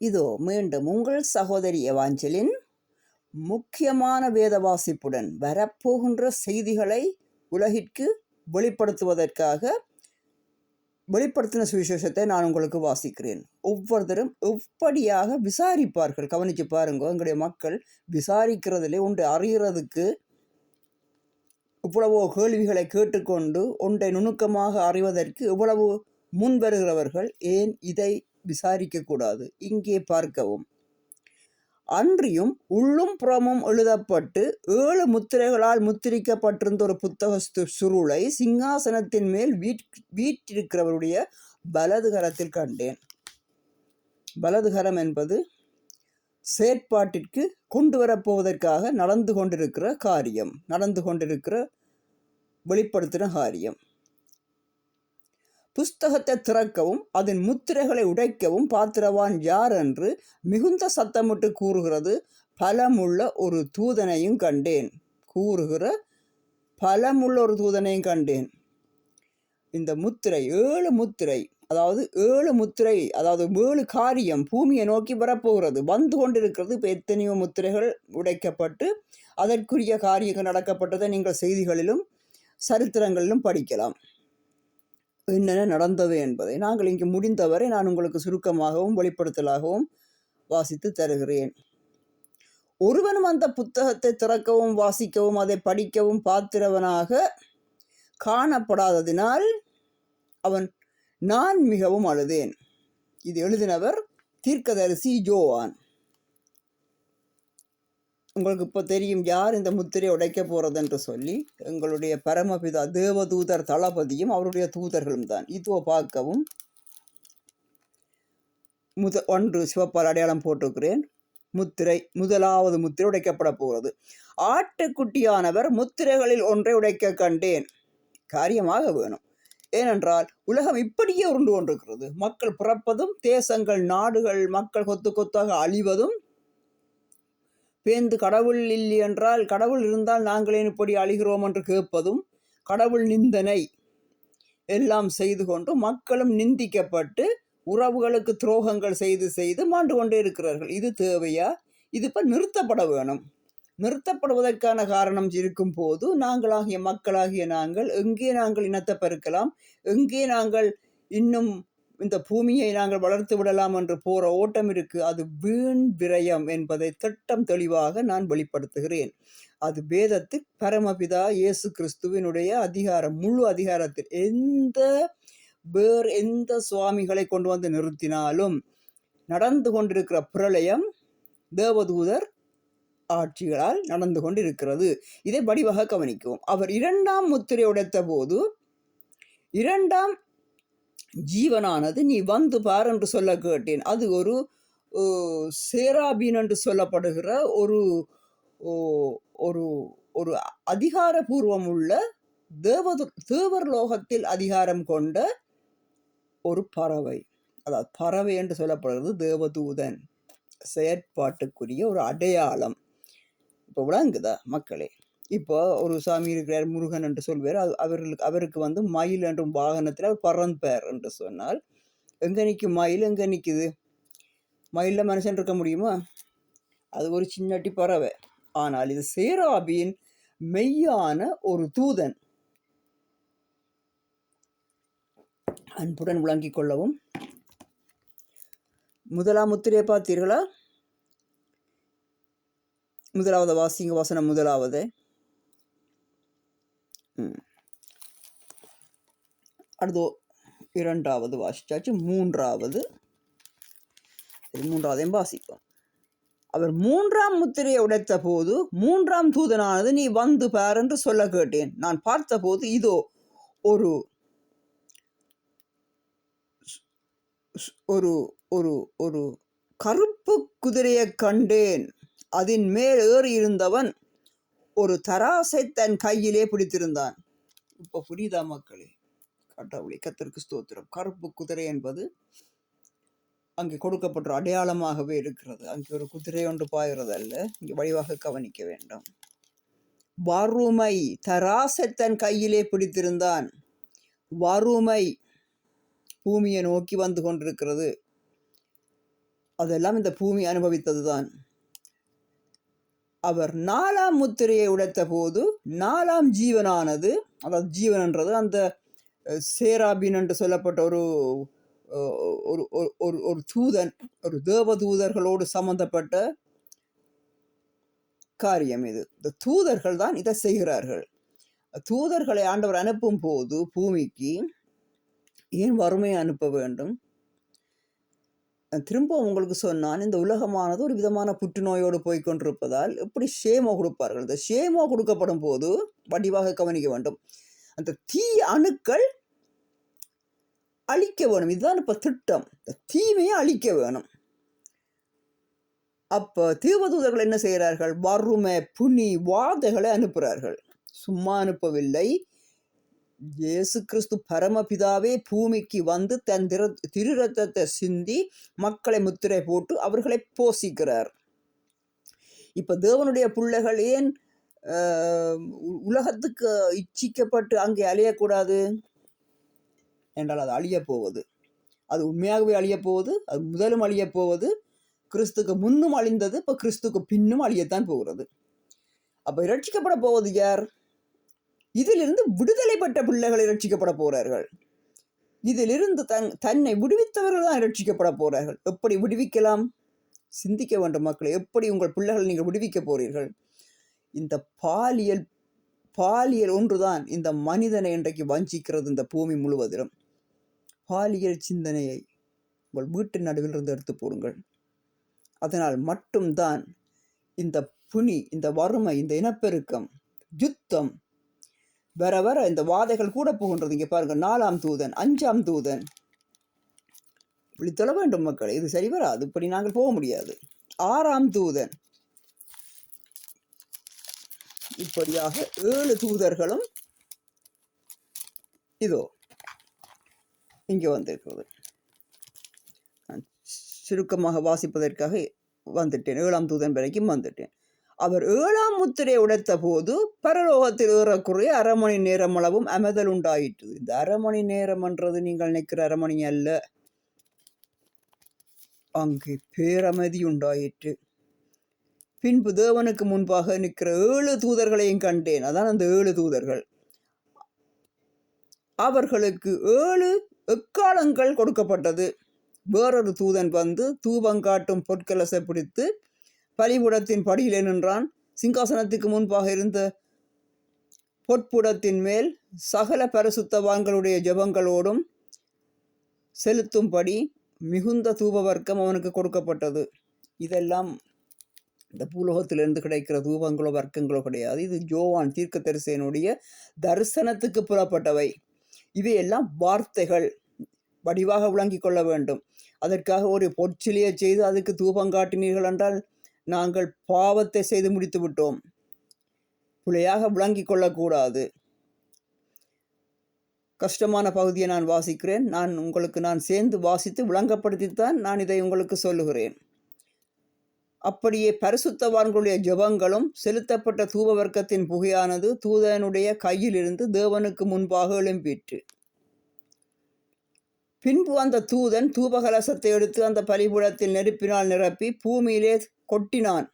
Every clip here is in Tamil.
இதோ மீண்டும் உங்கள் சகோதரி எவாஞ்சலின் முக்கியமான வேத வாசிப்புடன் வரப்போகின்ற செய்திகளை உலகிற்கு வெளிப்படுத்தின சுவிசேஷத்தை நான் உங்களுக்கு வாசிக்கிறேன். ஒவ்வொருத்தரும் எப்படியாக விசாரிப்பார்கள். கவனித்து பாருங்க, எங்களுடைய மக்கள் விசாரிக்கிறதிலே ஒன்று அறிகிறதுக்கு இவ்வளவோ கேள்விகளை கேட்டுக்கொண்டு ஒன்றை நுணுக்கமாக அறிவதற்கு இவ்வளவு முன் வருகிறவர்கள் ஏன் இதை விசாரிக்கக்கூடாது? இங்கே பார்க்கவும். அன்றியும் உள்ளும் புறமும் எழுதப்பட்டு 7 முத்திரைகளால் முத்திரிக்கப்பட்டிருந்த ஒரு புத்தக சுருளை சிங்காசனத்தின் மேல் வீற்றிருக்கிறவருடைய வலதுகரத்தில் கண்டேன். வலதுகரம் என்பது செயற்பாட்டிற்கு கொண்டு வரப்போவதற்காக நடந்து கொண்டிருக்கிற வெளிப்படுத்தின காரியம். புஸ்தகத்தை திறக்கவும் அதன் முத்திரைகளை உடைக்கவும் பாத்திரவான் யார் என்று மிகுந்த சத்தமிட்டு கூறுகிறது பலமுள்ள ஒரு தூதனையும் கண்டேன். இந்த முத்திரை 7 முத்திரை, அதாவது 7 காரியம் பூமியை நோக்கி வரப்போகிறது, வந்து கொண்டிருக்கிறது. இப்போ எத்தனையோ முத்திரைகள் உடைக்கப்பட்டு அதற்குரிய காரியங்கள் நடக்கப்பட்டதை நீங்கள் செய்திகளிலும் சரித்திரங்களிலும் படிக்கலாம். என்னென்ன நடந்தது என்பதை நாங்கள் இங்கு முடிந்தவரை நான் உங்களுக்கு சுருக்கமாகவும் வெளிப்படுத்தலாகவும் வாசித்து தருகிறேன். ஒருவனும் அந்த புத்தகத்தை திறக்கவும் வாசிக்கவும் அதை படிக்கவும் பாத்திரவனாக காணப்படாததினால் நான் மிகவும் அழுதேன். இது எழுதினவர் தீர்க்கதரிசி யோவான். உங்களுக்கு இப்போ தெரியும் யார் இந்த முத்திரையை உடைக்க போகிறது என்று சொல்லி. எங்களுடைய பரமபிதா தேவதூதர் தளபதியும் அவருடைய தூதர்களும் தான். இதோ பார்க்கவும், ஒன்று சிவப்பால் அடையாளம் போட்டிருக்கிறேன். முதலாவது முத்திரை உடைக்கப்பட போகிறது. ஆட்டுக்குட்டியானவர் முத்திரைகளில் ஒன்றை உடைக்க கண்டேன். காரியமாக வேணும். ஏனென்றால் உலகம் இப்படியே உருண்டு கொண்டிருக்கிறது. மக்கள் பிறப்பதும், தேசங்கள், நாடுகள், மக்கள் கொத்து கொத்தாக அழிவதும், பேந்து கடவுள் இல்லை என்றால், கடவுள் இருந்தால் நாங்களே இப்படி அழிகிறோம் என்று கேட்பதும், கடவுள் நிந்தனை எல்லாம் செய்து கொண்டு மக்களும் நிந்திக்கப்பட்டு உறவுகளுக்கு துரோகங்கள் செய்து மாண்டு கொண்டே இருக்கிறார்கள். இது தேவையா? இது இப்போ நிறுத்தப்பட வேணும். நிறுத்தப்படுவதற்கான காரணம் இருக்கும் போது நாங்களாகிய மக்களாகிய நாங்கள் எங்கே நாங்கள் இனத்தை பெருக்கலாம், எங்கே நாங்கள் இன்னும் இந்த பூமியை நாங்கள் வளர்த்து விடலாம் என்று போகிற ஓட்டம் இருக்குது. அது வீண் விரயம் என்பதை திட்டம் தெளிவாக நான் வெளிப்படுத்துகிறேன். அது வேதத்தில் பரமபிதா இயேசு கிறிஸ்துவினுடைய அதிகாரம், முழு அதிகாரத்தில் எந்த சுவாமிகளை கொண்டு வந்து நிறுத்தினாலும் நடந்து கொண்டிருக்கிற பிரளயம் தேவதூதர் ஆட்சிகளால் நடந்து கொண்டிருக்கிறது. இதை வடிவாக கவனிக்கவும். அவர் 2ஆம் முத்திரை உடைத்த போது 2ஆம் ஜீவனானது நீ வந்து பார் என்று சொல்ல கேட்டேன். அது ஒரு சேராபீன் என்று சொல்லப்படுகிற ஒரு அதிகாரபூர்வம் உள்ள தேவர் லோகத்தில் அதிகாரம் கொண்ட ஒரு பறவை. அதாவது பறவை என்று சொல்லப்படுகிறது தேவதூதன், செயற்பாட்டுக்குரிய ஒரு அடையாளம். இப்போ விளங்குதா மக்களே? இப்போ ஒரு சாமி இருக்கிறார், முருகன் என்று சொல்வார். அவருக்கு வந்து மயில் என்றும் வாகனத்தில் அவர் பறந்தார் என்று சொன்னால், எங்கே நிற்கும் மயில்? எங்கே நிற்குது? மயிலில் மனுஷன் இருக்க முடியுமா? அது ஒரு சின்னட்டி பறவை. ஆனால் இது சேராபின் மெய்யான ஒரு தூதன். அன்புடன் விளங்கிக் கொள்ளவும். முதலாம் முத்திரையை பார்த்தீர்களா? முதலாவது வாசிங்க, வசனம் முதலாவது. அடுத்து 2வது வாசிச்சாச்சு. மூன்றாவதையும் வாசிப்போம். அவர் 3ஆம் முத்திரையை உடைத்த போது 3ஆம் தூதனானது நீ வந்து பார் என்று சொல்ல கேட்டேன். நான் பார்த்த போது இதோ ஒரு ஒரு ஒரு ஒரு கருப்பு குதிரையை கண்டேன். அதன் மேல் ஏறி இருந்தவன் ஒரு தராசை தன் கையிலே பிடித்திருந்தான். இப்போ புரியுதா மக்களே? கடவுளே, கர்த்தருக்கு ஸ்தோத்திரம். கருப்பு குதிரை என்பது அங்கே கொடுக்கப்பட்ட அடையாளமாகவே இருக்கிறது. அங்கே ஒரு குதிரை ஒன்று பாய்கிறது அல்ல. இங்கே வடிவாக கவனிக்க வேண்டும். வறுமை, தராசை தன் கையிலே பிடித்திருந்தான். வறுமை பூமியை நோக்கி வந்து கொண்டிருக்கிறது. அதெல்லாம் இந்த பூமி அனுபவித்தது தான். அவர் 4ஆம் முத்திரையை உடைத்த போது 4ஆம் ஜீவனானது, அதாவது ஜீவன்ன்றது அந்த சேராபின் என்று சொல்லப்பட்ட ஒரு ஒரு ஒரு ஒரு தூதன், ஒரு தேவ தூதர்களோடு சம்பந்தப்பட்ட காரியம் இது. இந்த தூதர்கள் தான் இதை செய்கிறார்கள். தூதர்களை ஆண்டவர் அனுப்பும் போது பூமிக்கு ஏன் வறுமையை அனுப்ப வேண்டும்? திரும்ப உங்களுக்கு சொன்னான், இந்த உலகமானது ஒரு விதமான புற்றுநோயோடு போய்கொண்டிருப்பதால் எப்படி ஷேமோ கொடுப்பார்கள். இந்த ஷேமோ கொடுக்கப்படும் போது வடிவாக கவனிக்க வேண்டும். அந்த தீய அணுக்கள் அழிக்க வேணும். இதுதான் இப்போ திட்டம். தீமையை அழிக்க வேணும். அப்போ தீவதூதர்கள் என்ன செய்கிறார்கள்? வறுமை, புனி, வாதைகளை அனுப்புகிறார்கள். சும்மா அனுப்பவில்லை. இயேசு கிறிஸ்து பரமபிதாவே பூமிக்கு வந்து தன் திருரத்தத்தை சிந்தி மக்களை முத்திரை போட்டு அவர்களை போஷிக்கிறார். இப்போ தேவனுடைய பிள்ளைகள் ஏன் உலகத்துக்கு இச்சிக்கப்பட்டு அங்கே அழியக்கூடாது என்றால் அது அழியப் போவது. அது உண்மையாகவே அழியப் போவது. அது முதலும் அழியப் போவது. கிறிஸ்துக்கு முன்னும் அழிந்தது, இப்போ கிறிஸ்துக்கு பின்னும் அழியத்தான் போகிறது. அப்போ இரட்சிக்கப்பட போவது யார்? இதிலிருந்து விடுதலை பெற்ற பிள்ளைகளை இரட்சிக்கப்பட போகிறார்கள். இதிலிருந்து தன்னை விடுவித்தவர்கள் தான் இரட்சிக்கப்பட போகிறார்கள். எப்படி விடுவிக்கலாம்? சிந்திக்க வேண்டும் மக்களை. எப்படி உங்கள் பிள்ளைகளை நீங்கள் விடுவிக்க போறீர்கள்? இந்த பாலியல் ஒன்றுதான் இந்த மனிதனை இன்றைக்கு வஞ்சிக்கிறது. இந்த பூமி முழுவதிலும் பாலியல் சிந்தனையை உங்கள் வீட்டின் நடுவில் இருந்து எடுத்து போடுங்கள். அதனால் மட்டும்தான் இந்த புனி, இந்த வறுமை, இந்த இனப்பெருக்கம், யுத்தம் வர வர இந்த வாதைகள் கூட போகின்றது. இங்கே பாருங்க, 4ஆம் தூதன், 5ஆம் தூதன் இப்படி தொழ வேண்டும் மக்கள். இது சரி வராது. இப்படி நாங்கள் போக முடியாது. 6ஆம் தூதன், இப்படியாக 7 தூதர்களும் இதோ இங்கே வந்திருக்கிறது. சுருக்கமாக வாசிப்பதற்காக வந்துட்டேன். 7ஆம் தூதன் வரைக்கும் வந்துட்டேன். அவர் 7ஆம் முத்திரையை உடைத்த போது பரலோகத்தில் ஏறக்குறைய 1/2 மணி நேரம் அளவும் அமைதல் உண்டாயிற்று. இந்த 1/2 மணி நேரம் என்றது நீங்கள் நினைக்கிற 1/2 மணி அல்ல. அங்கே பேரமைதி உண்டாயிற்று. பின்பு தேவனுக்கு முன்பாக நிற்கிற 7 தூதர்களையும் கண்டேன். அதான் அந்த 7 தூதர்கள். அவர்களுக்கு 7 எக்காலங்கள் கொடுக்கப்பட்டது. வேறொரு தூதன் வந்து தூபங்காட்டும் பொற்கலசை பிடித்து பலிபுடத்தின் படியிலே நின்றான். சிங்காசனத்துக்கு முன்பாக இருந்த பொற்புடத்தின் மேல் சகல பரிசுத்தவான்களுடைய ஜெபங்களோடும் செலுத்தும்படி மிகுந்த தூப வர்க்கம் அவனுக்கு கொடுக்கப்பட்டது. இதெல்லாம் இந்த பூலோகத்திலிருந்து கிடைக்கிற தூபங்களோ வர்க்கங்களோ கிடையாது. இது யோவான் தீர்க்கதரிசியினுடைய தரிசனத்துக்கு புறப்பட்டவை. இவையெல்லாம் வார்த்தைகள், வடிவாக விளங்கி கொள்ள வேண்டும். அதற்காக ஒரு பொற்சிலையை செய்து அதுக்கு தூபம் காட்டினீர்கள் என்றால் நாங்கள் பாவத்தை செய்து முடித்து விட்டோம். பிழையாக விளங்கி கொள்ளக்கூடாது. கஷ்டமான பகுதியை நான் வாசிக்கிறேன். நான் சேர்ந்து வாசித்து விளங்கப்படுத்தித்தான் நான் இதை உங்களுக்கு சொல்லுகிறேன். அப்படியே பரிசுத்தவான்களுடைய ஜெபங்களும் செலுத்தப்பட்ட தூப வர்க்கத்தின் புகையானது தூதனுடைய கையிலிருந்து தேவனுக்கு முன்பாக எழும்பிற்று. பின்பு அந்த தூதன் தூபகலசத்தை எடுத்து அந்த பலிபீடத்தில் நெருப்பினால் நிரப்பி பூமியிலே கொட்டினான்.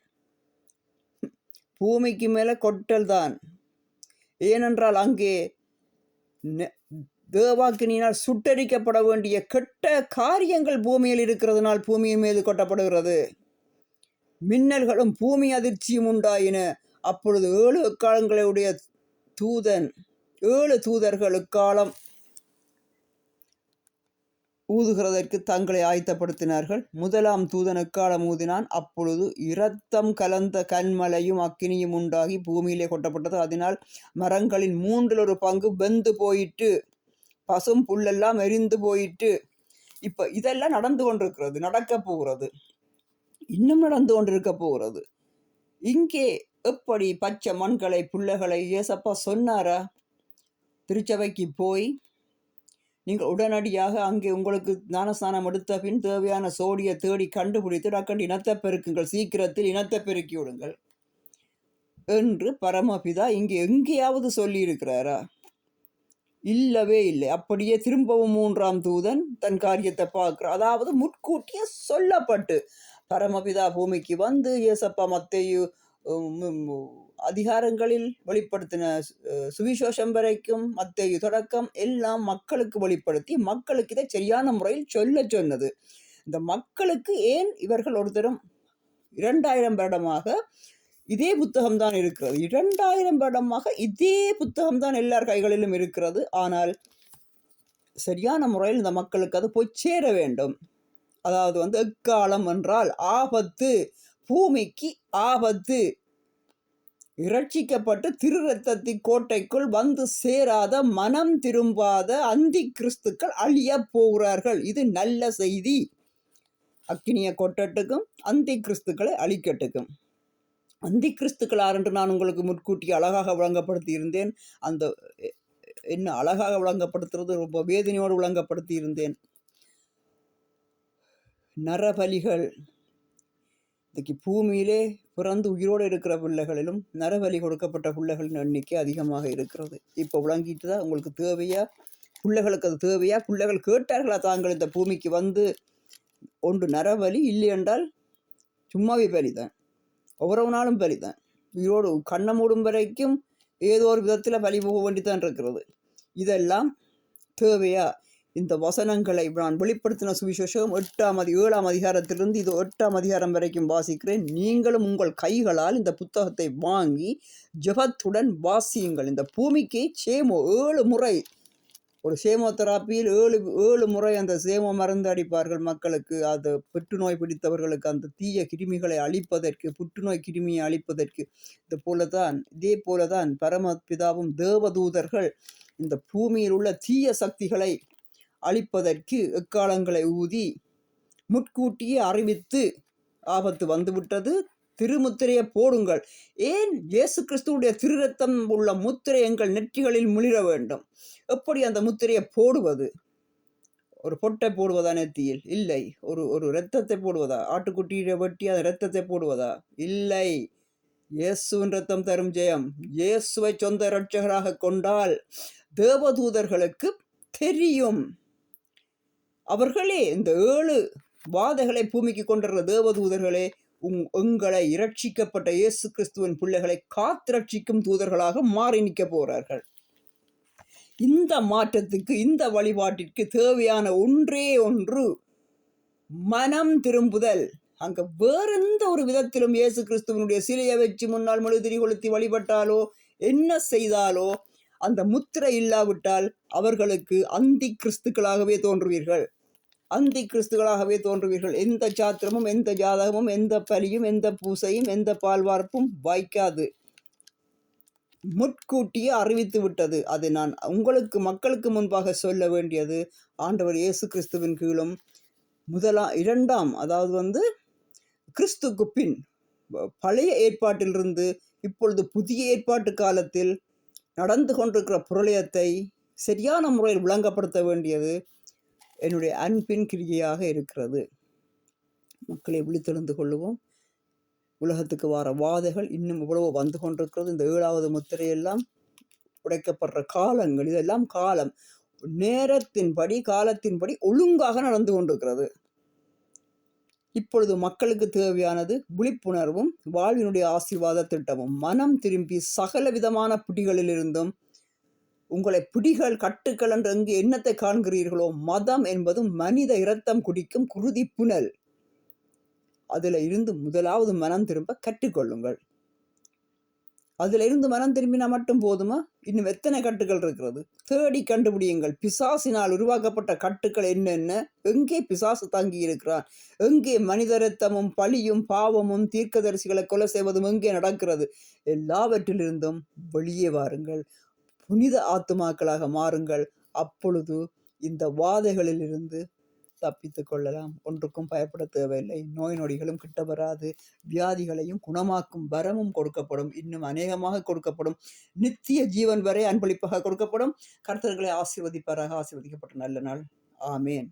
பூமிக்கு மேலே கொட்டல் தான். ஏனென்றால் அங்கே தேவாக்கினியினால் சுட்டரிக்கப்பட வேண்டிய கெட்ட காரியங்கள் பூமியில் இருக்கிறதுனால் பூமியின் மீது கொட்டப்படுகிறது. மின்னல்களும் பூமி அதிர்ச்சியும் உண்டாயின. அப்பொழுது 7 எக்காலங்களுடைய தூதன் 7 தூதர்கள் எக்காலம் ஊதுகிறதற்கு தங்களை ஆயத்தப்படுத்தினார்கள். 1ஆம் தூதன் எக்காலம் ஊதினான். அப்பொழுது இரத்தம் கலந்த கண்மலையும் அக்கினியும் உண்டாகி பூமியிலே கொட்டப்பட்டது. அதனால் மரங்களின் 3/1 பங்கு வெந்து போயிட்டு, பசும் புல்லெல்லாம் எரிந்து போயிட்டு. இப்போ இதெல்லாம் நடந்து கொண்டிருக்கிறது, நடக்க போகிறது, இன்னும் நடந்து கொண்டிருக்க போகிறது. இங்கே எப்படி பச்சை மண்களை புல்லைகளை ஏசப்பா சொன்னாரா? திருச்சபைக்கு போய் நீங்கள் உடனடியாக அங்கே உங்களுக்கு ஞானஸ்நானம் எடுத்த பின் தேவையான சோடியை தேடி கண்டுபிடித்து டக்கண்டு இனத்தை பெருக்குங்கள், சீக்கிரத்தில் இனத்தை பெருக்கி விடுங்கள் என்று பரமபிதா இங்கே எங்கேயாவது சொல்லி இருக்கிறாரா? இல்லவே இல்லை. அப்படியே திரும்பவும் 3ஆம் தூதன் தன் காரியத்தை பார்க்கிறார். அதாவது முற்கூட்டியே சொல்லப்பட்டு பரமபிதா பூமிக்கு வந்து இயேசப்பா மத்தேயு அதிகாரங்களில் வெளிப்படுத்தின சுவிசேஷம் வரைக்கும் மத்தேயு தொடக்கம் எல்லாம் மக்களுக்கு வெளிப்படுத்தி மக்களுக்கு இதை சரியான முறையில் சொன்னது. இந்த மக்களுக்கு ஏன் இவர்கள் ஒரு தரம் 2000 வருடமாக இதே புத்தகம் தான் இருக்கிறது. 2000 வருடமாக இதே புத்தகம் தான் எல்லார் கைகளிலும் இருக்கிறது. ஆனால் சரியான முறையில் இந்த மக்களுக்கு அது போய் சேர வேண்டும். அதாவது எக்காலம் என்றால் ஆபத்து, பூமிக்கு ஆபத்து, இரட்சிக்கப்பட்டு திரு ரத்தத்தின் கோட்டைக்குள் வந்து சேராத மனம் திரும்பாத அந்தி கிறிஸ்துக்கள் அழிய போகிறார்கள். இது நல்ல செய்தி. அக்கினிய கொட்டட்டுக்கும் அந்தி கிறிஸ்துக்களை அழிக்கட்டுக்கும். அந்தி கிறிஸ்துக்களார் என்று நான் உங்களுக்கு முன்கூட்டி அழகாக விளங்கப்படுத்தி இருந்தேன். அந்த என்ன அழகாக விளங்கப்படுத்துறது, ரொம்ப வேதனையோடு விளங்கப்படுத்தி இருந்தேன். நரபலிகள் இன்றைக்கு பூமியிலே பிறந்து உயிரோடு இருக்கிற பிள்ளைகளிலும் நரபலி கொடுக்கப்பட்ட பிள்ளைகளின் எண்ணிக்கை அதிகமாக இருக்கிறது. இப்போ விளங்கிட்டு தான் உங்களுக்கு தேவையா, பிள்ளைகளுக்கு அது தேவையா? பிள்ளைகள் கேட்டார்களா தாங்கள் இந்த பூமிக்கு வந்து ஒன்று நரபலி, இல்லை என்றால் சும்மாவே பலிதான், ஒவ்வொரு நாளும் பலிதான். உயிரோடு கண்ணை மூடும் வரைக்கும் ஏதோ ஒரு விதத்தில் பலி போக வேண்டித்தான் இருக்கிறது. இதெல்லாம் தேவையா? இந்த வசனங்களை நான் வெளிப்படுத்தின சுவிசேஷம் 7ஆம் அதிகாரத்திலிருந்து இது 8ஆம் அதிகாரம் வரைக்கும் வாசிக்கிறேன். நீங்களும் உங்கள் கைகளால் இந்த புத்தகத்தை வாங்கி ஜெபத்துடன் வாசியுங்கள். இந்த பூமிக்கு சேமோ 7 முறை, ஒரு சேமோ தெராப்பியில் 7 முறை அந்த சேமோ மருந்து அடிப்பார்கள் மக்களுக்கு. அது புற்றுநோய் பிடித்தவர்களுக்கு அந்த தீய கிருமிகளை அழிப்பதற்கு, புற்றுநோய் கிருமியை அழிப்பதற்கு. இதே போலதான் பரமபிதாவும் தேவதூதர்கள் இந்த பூமியில் உள்ள தீய சக்திகளை அழிப்பதற்கு எக்காலங்களை ஊதி முட்கூட்டியே அறிவித்து ஆபத்து வந்துவிட்டது, திருமுத்திரையை போடுங்கள். ஏன்? இயேசு கிறிஸ்துவுடைய திருரத்தம் உள்ள முத்திரை எங்கள் நெற்றிகளில் முளிர வேண்டும். எப்படி அந்த முத்திரையை போடுவது? ஒரு பொட்டை போடுவதா நெத்தியில்? இல்லை. ஒரு இரத்தத்தை போடுவதா? ஆட்டுக்குட்டியை வெட்டி அந்த இரத்தத்தை போடுவதா? இல்லை. இயேசுவின் ரத்தம் தரும் ஜெயம். இயேசுவை சொந்த இரட்சகராக கொண்டால் தேவதூதர்களுக்கு தெரியும். அவர்களே இந்த 7 வாதைகளை பூமிக்கு கொண்டிருக்கிற தேவதூதர்களே எங்களை இரட்சிக்கப்பட்ட இயேசு கிறிஸ்துவின் பிள்ளைகளை காத்திரட்சிக்கும் தூதர்களாக மாறி நிற்க போகிறார்கள். இந்த மாற்றத்துக்கு, இந்த வழிபாட்டிற்கு தேவையான ஒன்றே ஒன்று மனம் திரும்புதல். அங்க வேற எந்த ஒரு விதத்திலும் இயேசு கிறிஸ்துவனுடைய சிலையை வச்சு முன்னால் மெழுதிரி கொளுத்தி வழிபட்டாலோ என்ன செய்தாலோ அந்த முத்திரை இல்லாவிட்டால் அவர்களுக்கு அந்தி கிறிஸ்துக்களாகவே தோன்றுவீர்கள். அந்தி கிறிஸ்துக்களாகவே தோன்றுவீர்கள். எந்த சாத்திரமும், எந்த ஜாதகமும், எந்த பலியும், எந்த பூசையும், எந்த பால்வார்ப்பும் வாய்க்காது. முட்கூட்டியே அறிவித்து விட்டது. அது நான் உங்களுக்கு மக்களுக்கு முன்பாக சொல்ல வேண்டியது. ஆண்டவர் இயேசு கிறிஸ்துவின் கீழும் 2ஆம், அதாவது கிறிஸ்துக்கு பின் பழைய ஏற்பாட்டிலிருந்து இப்பொழுது புதிய ஏற்பாட்டு காலத்தில் நடந்து கொண்டிருக்கிற பிரளயத்தை சரியான முறையில் விளங்கப்படுத்த வேண்டியது என்னுடைய அன்பின் கிரியையாக இருக்கிறது. மக்களை விழித்தெழுந்து கொள்ளுவோம். உலகத்துக்கு வர வாதைகள் இன்னும் இவ்வளவு வந்து கொண்டிருக்கிறது. இந்த 7வது முத்திரையெல்லாம் உடைக்கப்படுற காலங்கள், இதெல்லாம் காலம் நேரத்தின்படி, காலத்தின்படி ஒழுங்காக நடந்து கொண்டிருக்கிறது. இப்பொழுது மக்களுக்கு தேவையானது விழிப்புணர்வும் வாழ்வினுடைய ஆசீர்வாத திட்டமும். மனம் திரும்பி சகல விதமான பிடிகளிலிருந்தும் உங்களை பிடிகள், கட்டுக்கள் என்று எங்கு எண்ணத்தை காண்கிறீர்களோ, மதம் என்பது மனித இரத்தம் குடிக்கும் குருதி புனல். அதுல இருந்து முதலாவது மனம் திரும்ப கற்றுக்கொள்ளுங்கள். அதுல இருந்து மனம் திரும்பினா மட்டும் போதுமா? இன்னும் எத்தனை கட்டுக்கள் இருக்கிறது? தேடி கண்டுபிடியுங்கள். பிசாசினால் உருவாக்கப்பட்ட கட்டுக்கள் என்னென்ன? எங்கே பிசாசு தங்கி இருக்கிறான்? எங்கே மனித இரத்தமும் பழியும் பாவமும் தீர்க்கதரிசிகளை கொலை செய்வதும் எங்கே நடக்கிறது? எல்லாவற்றிலிருந்தும் வெளியே வாருங்கள். புனித ஆத்துமாக்களாக மாறுங்கள். அப்பொழுது இந்த வாதைகளிலிருந்து தப்பித்து கொள்ளலாம். ஒன்றுக்கும் பயப்பட தேவையில்லை. நோய் நொடிகளும் கிட்ட வராது. வியாதிகளையும் குணமாக்கும் வரமும் கொடுக்கப்படும். இன்னும் அநேகமாக கொடுக்கப்படும். நித்திய ஜீவன் வரை அன்பளிப்பாக கொடுக்கப்படும். கர்த்தர்களை ஆசீர்வதிப்பாராக. ஆசீர்வதிக்கப்பட்ட நல்ல நாள். ஆமேன்.